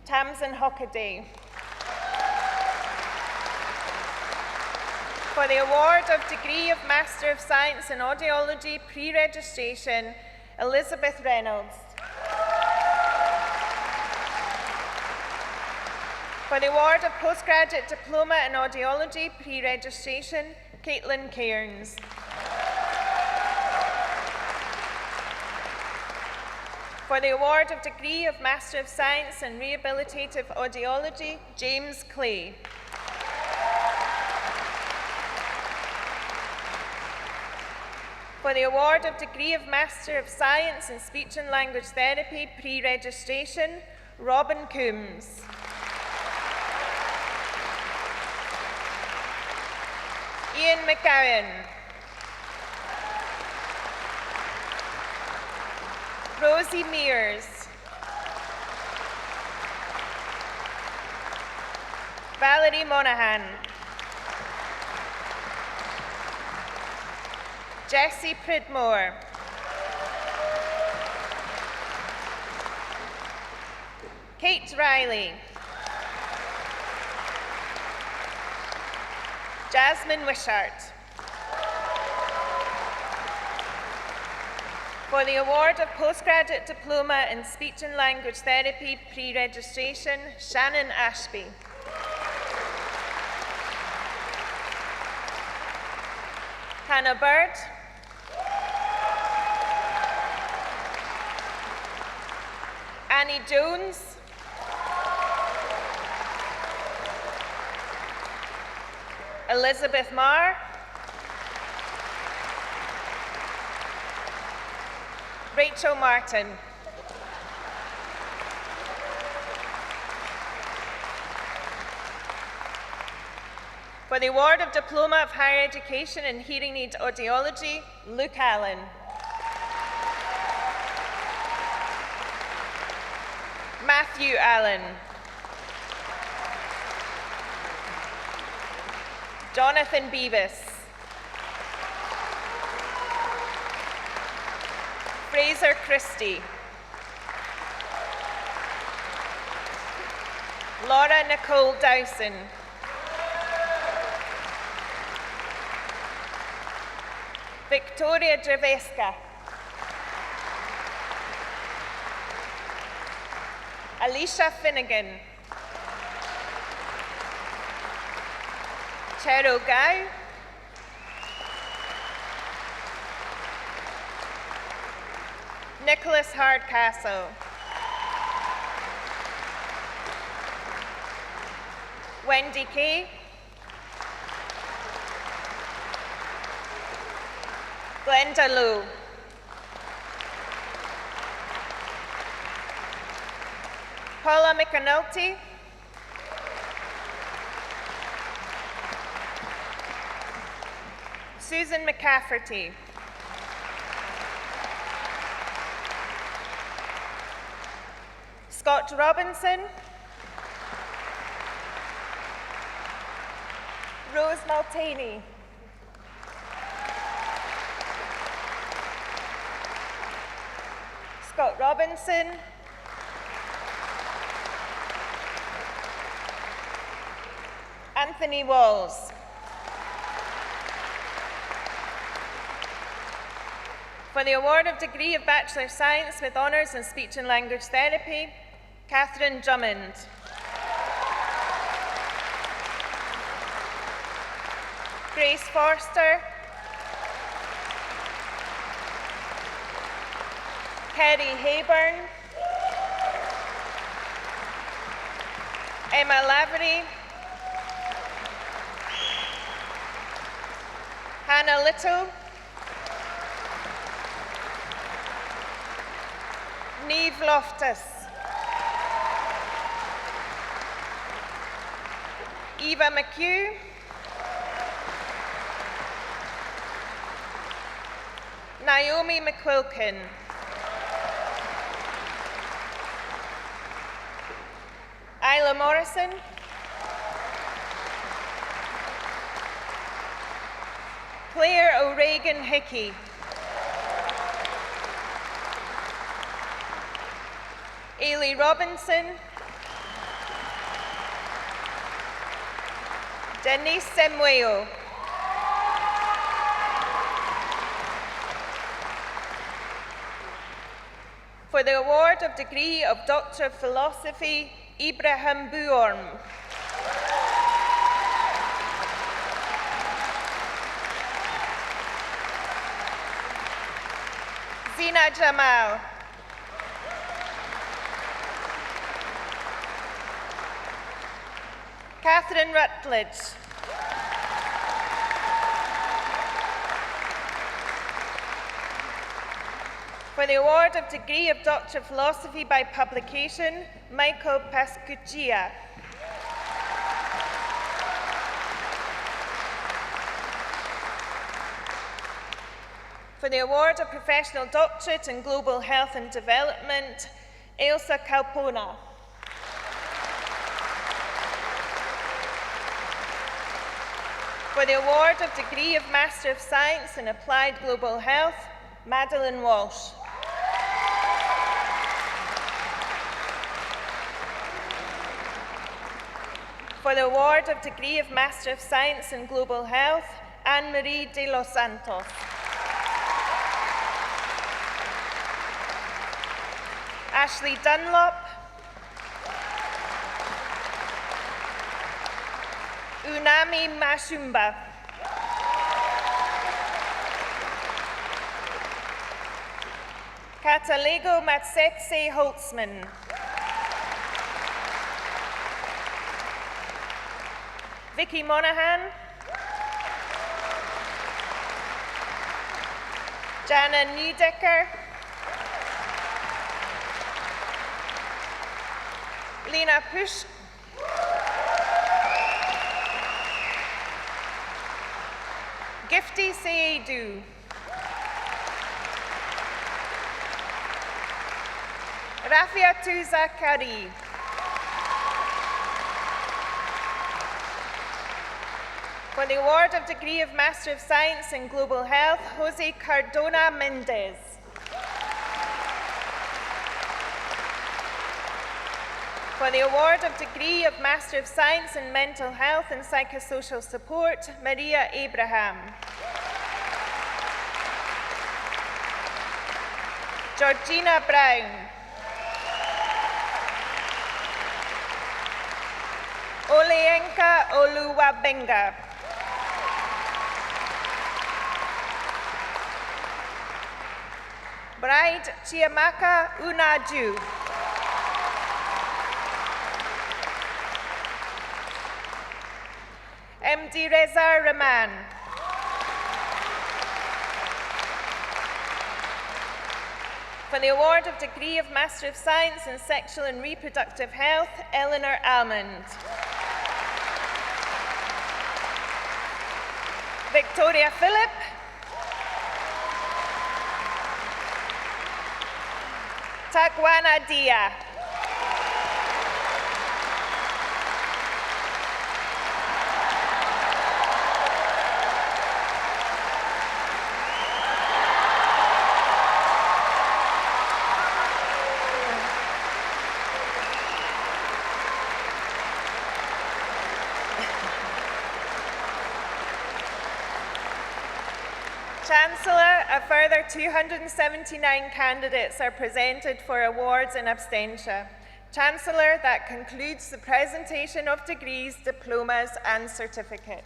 Tamsin Hockaday. For the award of Degree of Master of Science in Audiology Pre-Registration, Elizabeth Reynolds. For the award of Postgraduate Diploma in Audiology Pre-Registration, Caitlin Cairns. For the award of Degree of Master of Science in Rehabilitative Audiology, James Clay. For the award of Degree of Master of Science in Speech and Language Therapy Pre-Registration, Robin Coombs. Ian McGowan. Rosie Mears. Valerie Monahan. Jessie Pridmore. Kate Riley. Jasmine Wishart. For the award of Postgraduate Diploma in Speech and Language Therapy Pre-Registration, Shannon Ashby. Hannah Bird. Annie Jones. Elizabeth Marr. Rachel Martin. For the award of Diploma of Higher Education in Hearing Aid Audiology, Luke Allen. Matthew Allen. Jonathan Beavis. Fraser Christie. Laura Nicole Dowson. Victoria Dreveska. Alicia Finnegan. Cheryl Gow. Nicholas Hardcastle. Wendy Kay. Glenda Lowe. Paula McAnulty. Susan McCafferty. Scott Robinson. Rose Multaney. Scott Robinson. Anthony Walls. For the award of degree of Bachelor of Science with Honours in Speech and Language Therapy, Catherine Drummond. Grace Forster. Kerry Hayburn. Emma Lavery. Hannah Little. Neve Loftus. Eva McHugh. Naomi McQuilkin. Isla Morrison. Claire O'Regan Hickey. Ailey Robinson. Denise Semueo. For the award of degree of Doctor of Philosophy, Ibrahim Buorm. Zina Jamal. Catherine Rutledge. For the award of degree of Doctor of Philosophy by Publication, Michael Pascuccia. For the award of Professional Doctorate in Global Health and Development, Elsa Calpona. For the award of degree of Master of Science in Applied Global Health, Madeline Walsh. For the award of degree of Master of Science in Global Health, Anne-Marie de los Santos. Ashley Dunlop. Unami Mashumba. Katalego Matsetse Holtzman. Vicky Monahan. Jana Niedecker. Lena Pusch. Gifty Seydu. Rafiatu Zakari. For the award of degree of Master of Science in Global Health, Jose Cardona Mendez. For the award of degree of Master of Science in Mental Health and Psychosocial Support, Maria Abraham. Georgina Brown. Oleenka Oluwabenga. Bride Chiamaka Unaju. MD Reza Rahman. For the award of degree of Master of Science in Sexual and Reproductive Health, Eleanor Almond. Victoria Phillip. Takwana Dia. Chancellor, a further 279 candidates are presented for awards in absentia. Chancellor, that concludes the presentation of degrees, diplomas and certificates.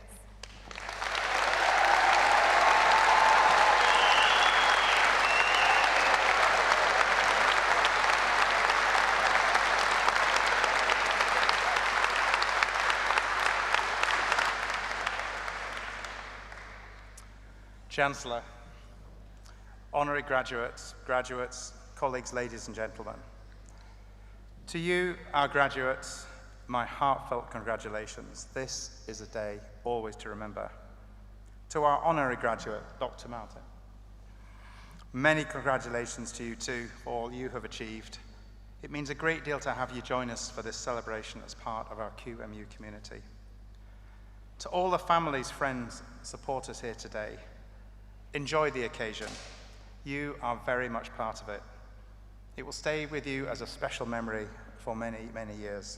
Chancellor, honorary graduates, colleagues, ladies and gentlemen. To you, our graduates, my heartfelt congratulations. This is a day always to remember. To our honorary graduate, Dr. Martin, many congratulations to you too for all you have achieved. It means a great deal to have you join us for this celebration as part of our QMU community. To all the families, friends, supporters here today, enjoy the occasion. You are very much part of it. It will stay with you as a special memory for many, many years.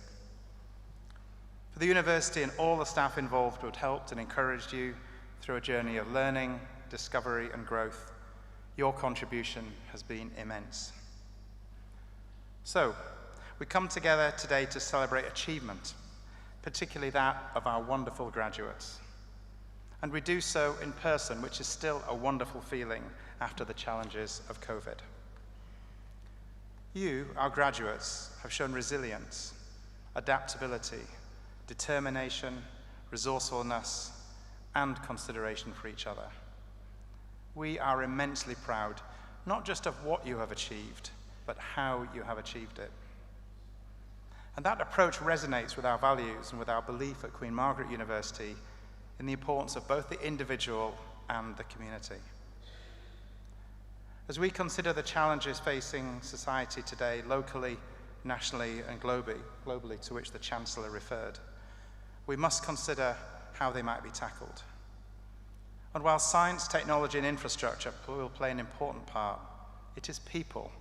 For the university and all the staff involved who had helped and encouraged you through a journey of learning, discovery and growth, your contribution has been immense. So, we come together today to celebrate achievement, particularly that of our wonderful graduates. And we do so in person, which is still a wonderful feeling after the challenges of COVID. You, our graduates, have shown resilience, adaptability, determination, resourcefulness, and consideration for each other. We are immensely proud, not just of what you have achieved, but how you have achieved it. And that approach resonates with our values and with our belief at Queen Margaret University in the importance of both the individual and the community. As we consider the challenges facing society today, locally, nationally, and globally, to which the Chancellor referred, we must consider how they might be tackled. And while science, technology, and infrastructure will play an important part, it is people,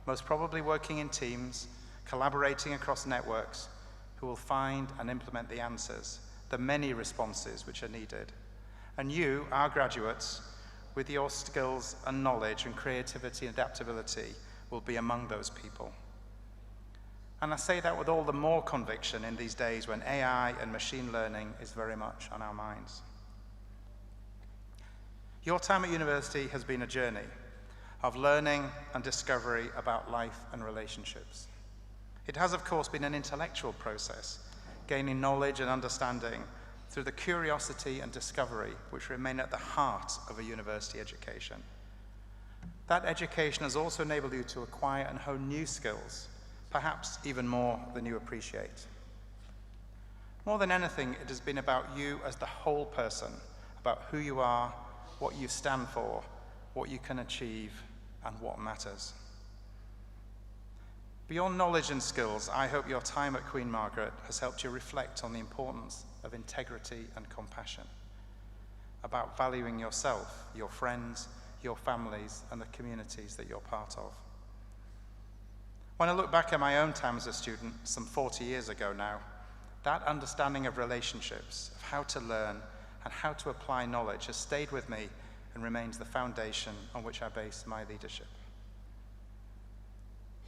most probably working in teams, collaborating across networks, who will find and implement the answers, the many responses which are needed. And you, our graduates, with your skills and knowledge and creativity and adaptability, will be among those people. And I say that with all the more conviction in these days when AI and machine learning is very much on our minds. Your time at university has been a journey of learning and discovery about life and relationships. It has, of course, been an intellectual process, gaining knowledge and understanding through the curiosity and discovery which remain at the heart of a university education. That education has also enabled you to acquire and hone new skills, perhaps even more than you appreciate. More than anything, it has been about you as the whole person, about who you are, what you stand for, what you can achieve, and what matters. Beyond knowledge and skills, I hope your time at Queen Margaret has helped you reflect on the importance of integrity and compassion, about valuing yourself, your friends, your families, and the communities that you're part of. When I look back at my own time as a student, some 40 years ago now, that understanding of relationships, of how to learn and how to apply knowledge has stayed with me and remains the foundation on which I base my leadership.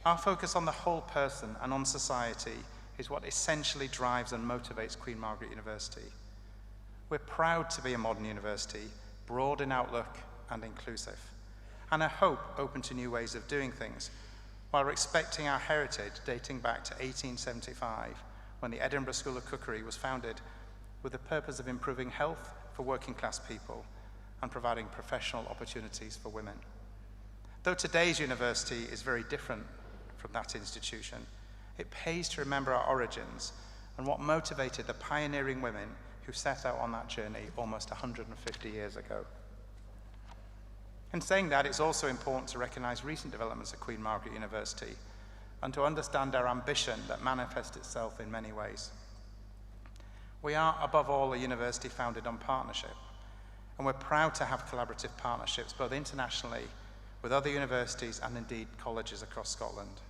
Our focus on the whole person and on society is what essentially drives and motivates Queen Margaret University. We're proud to be a modern university, broad in outlook and inclusive, and I hope open to new ways of doing things, while respecting our heritage dating back to 1875, when the Edinburgh School of Cookery was founded with the purpose of improving health for working class people and providing professional opportunities for women. Though today's university is very different from that institution, it pays to remember our origins and what motivated the pioneering women who set out on that journey almost 150 years ago. In saying that, it's also important to recognize recent developments at Queen Margaret University and to understand our ambition that manifests itself in many ways. We are, above all, a university founded on partnership, and we're proud to have collaborative partnerships both internationally with other universities and indeed colleges across Scotland.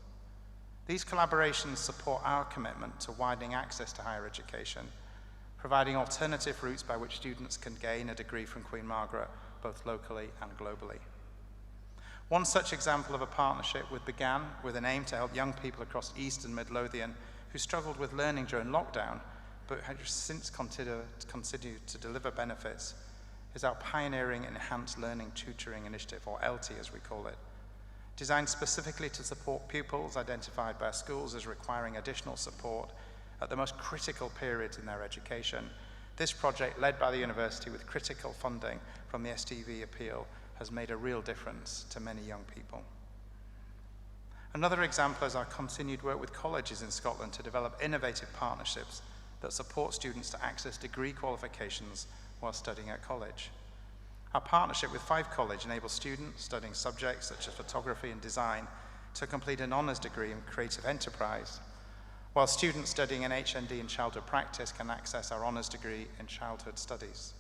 These collaborations support our commitment to widening access to higher education, providing alternative routes by which students can gain a degree from Queen Margaret, both locally and globally. One such example of a partnership began with an aim to help young people across East and Mid Lothian who struggled with learning during lockdown, but have since continued to deliver benefits, is our pioneering Enhanced Learning Tutoring Initiative, or ELTI as we call it. Designed specifically to support pupils identified by schools as requiring additional support at the most critical periods in their education, this project, led by the university with critical funding from the STV appeal, has made a real difference to many young people. Another example is our continued work with colleges in Scotland to develop innovative partnerships that support students to access degree qualifications while studying at college. Our partnership with 5 College enables students studying subjects such as photography and design to complete an honours degree in creative enterprise, while students studying an HND in childhood practice can access our honours degree in childhood studies.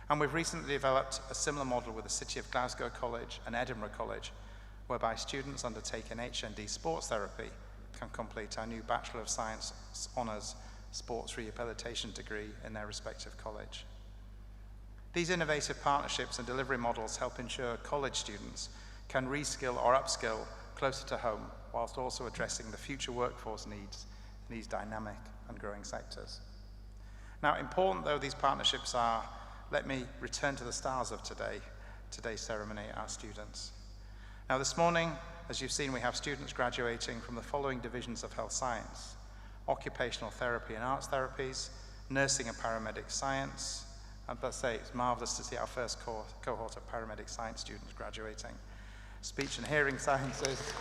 And we've recently developed a similar model with the City of Glasgow College and Edinburgh College, whereby students undertaking HND sports therapy can complete our new Bachelor of Science Honours Sports Rehabilitation degree in their respective college. These innovative partnerships and delivery models help ensure college students can reskill or upskill closer to home, whilst also addressing the future workforce needs in these dynamic and growing sectors. Now, important though these partnerships are, let me return to the stars of today's ceremony, our students. Now, this morning, as you've seen, we have students graduating from the following divisions of health science: occupational therapy and arts therapies, nursing and paramedic science, and let's say it's marvelous to see our first cohort of paramedic science students graduating, speech and hearing sciences,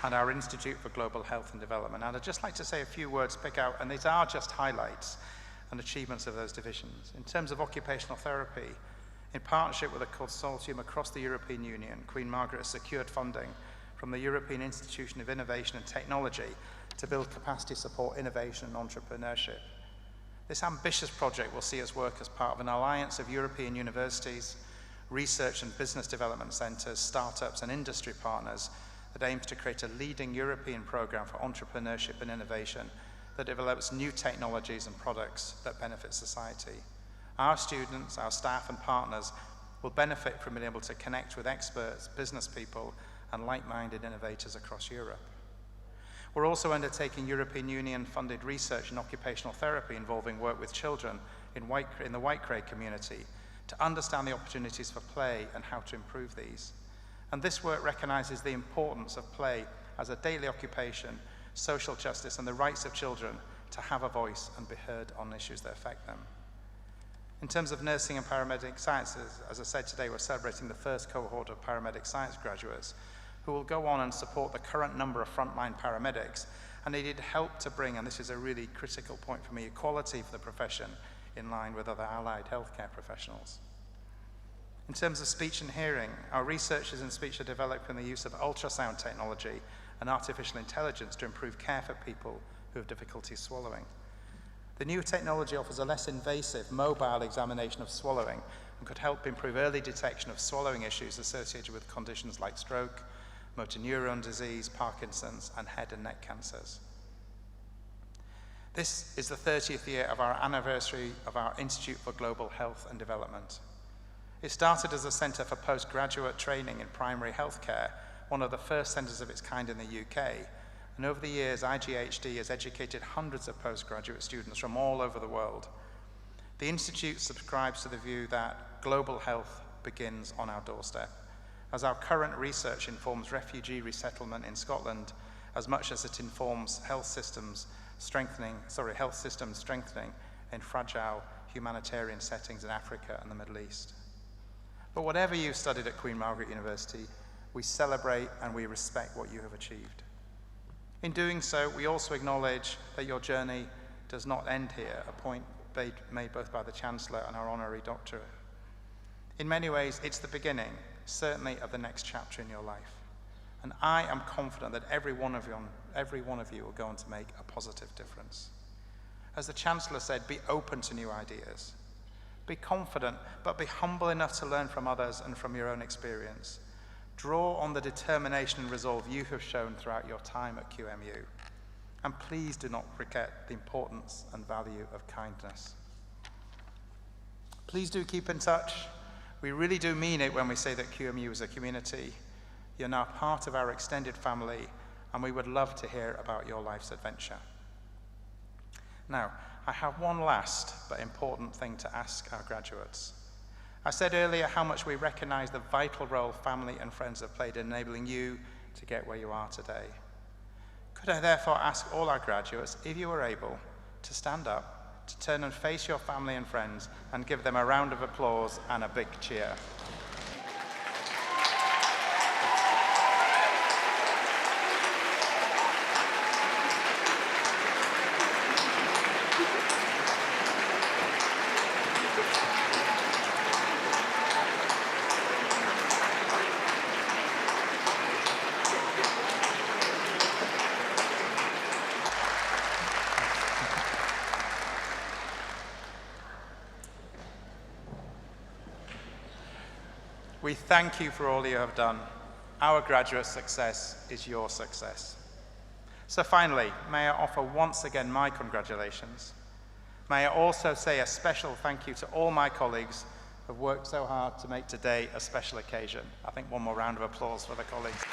and our Institute for Global Health and Development. And I'd just like to say a few words, pick out, and these are just highlights and achievements of those divisions. In terms of occupational therapy, in partnership with a consortium across the European Union, Queen Margaret has secured funding from the European Institution of Innovation and Technology to build capacity support, innovation and entrepreneurship. This ambitious project will see us work as part of an alliance of European universities, research and business development centres, startups and industry partners that aims to create a leading European programme for entrepreneurship and innovation that develops new technologies and products that benefit society. Our students, our staff and partners will benefit from being able to connect with experts, business people and like-minded innovators across Europe. We're also undertaking European Union-funded research in occupational therapy involving work with children in the Whitecray community to understand the opportunities for play and how to improve these. And this work recognises the importance of play as a daily occupation, social justice and the rights of children to have a voice and be heard on issues that affect them. In terms of nursing and paramedic sciences, as I said today, we're celebrating the first cohort of paramedic science graduates who will go on and support the current number of frontline paramedics, and they need help to bring, and this is a really critical point for me, equality for the profession in line with other allied healthcare professionals. In terms of speech and hearing, our researchers in speech are developing the use of ultrasound technology and artificial intelligence to improve care for people who have difficulty swallowing. The new technology offers a less invasive mobile examination of swallowing and could help improve early detection of swallowing issues associated with conditions like stroke, motor neuron disease, Parkinson's, and head and neck cancers. This is the 30th year of our anniversary of our Institute for Global Health and Development. It started as a centre for postgraduate training in primary healthcare, one of the first centres of its kind in the UK, and over the years, IGHD has educated hundreds of postgraduate students from all over the world. The Institute subscribes to the view that global health begins on our doorstep, as our current research informs refugee resettlement in Scotland as much as it informs health systems strengthening in fragile humanitarian settings in Africa and the Middle East. But whatever you've studied at Queen Margaret University, we celebrate and we respect what you have achieved. In doing so, we also acknowledge that your journey does not end here, a point made both by the Chancellor and our Honorary Doctor. In many ways, it's the beginning, certainly, of the next chapter in your life. And I am confident that every one of you will go on to make a positive difference. As the Chancellor said, be open to new ideas. Be confident, but be humble enough to learn from others and from your own experience. Draw on the determination and resolve you have shown throughout your time at QMU. And please do not forget the importance and value of kindness. Please do keep in touch. We really do mean it when we say that QMU is a community. You're now part of our extended family, and we would love to hear about your life's adventure. Now, I have one last but important thing to ask our graduates. I said earlier how much we recognize the vital role family and friends have played in enabling you to get where you are today. Could I therefore ask all our graduates, if you are able, to stand up, to turn and face your family and friends and give them a round of applause and a big cheer. We thank you for all you have done. Our graduate success is your success. So finally, may I offer once again my congratulations. May I also say a special thank you to all my colleagues who have worked so hard to make today a special occasion. I think one more round of applause for the colleagues.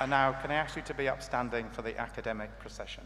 And now, can I ask you to be upstanding for the academic procession?